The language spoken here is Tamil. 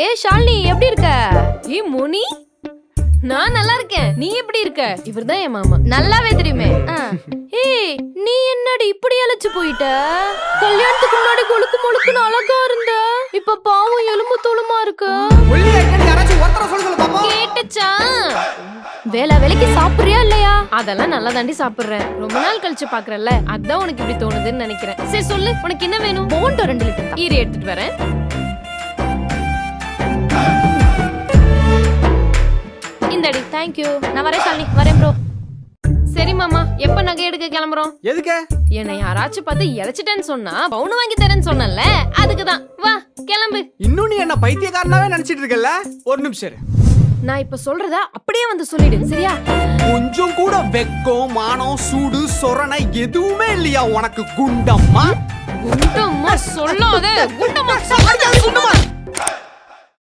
ஏ ஷாலினி எப்படி இருக்க? ஏ மோனி, நான் நல்லா இருக்கேன். நீ எப்படி இருக்க? இவர்தான் என் மாமா, நல்லாவே தெரியுமே. ஏய் நீ என்னடி இப்படி அழைச்சு போயிட்ட? கல்யாணத்துக்கு முன்னாடி கொழுக்கு முழுக்குன்னு அழகா இருந்த, இப்ப பாவம் எலும்பு தோலுமா இருக்கு. கேட்டுச்சா? வேலைக்கு சாப்பிடுறியா இல்லையா? அதெல்லாம் நல்லா தாண்டி சாப்பிடுறேன். ரொம்ப நாள் கழிச்சு பாக்குறல்ல, அதான் உனக்கு இப்படி தோணுதுன்னு நினைக்கிறேன். சரி சொல்லு, உனக்கு என்ன வேணும்? போண்டோ 2 லிட்டர் ஈரி எடுத்துட்டு வரேன். இந்தடி. தேங்க்யூ. நான் வரேன் ஷாலினி, வரேன் ப்ரோ. சரி மாமா, எப்ப நகை எடுக்க கிளம்புறோம்? எதுக்கு? என்னை யாராச்சும் பார்த்து இழைச்சிட்டேன்னு சொன்னா பவுன் வாங்கி தரேன்னு சொன்னல, அதுக்குதான். வா கிளம்பு. இன்னும் நீ என்ன பைத்தியக்காரனாவே நினைச்சிட்டு இருக்கல? ஒரு நிமிஷம். நான் இப்ப சொல்றத அப்படியே வந்து சொல்லிடு, சரியா? கொஞ்சம் கூட வெக்கம், மானம், சூடு, சொரணை எதுவுமே இல்லையா உனக்கு? குண்டம்மா குண்டம்மா சொல்லாத. குண்டம்மா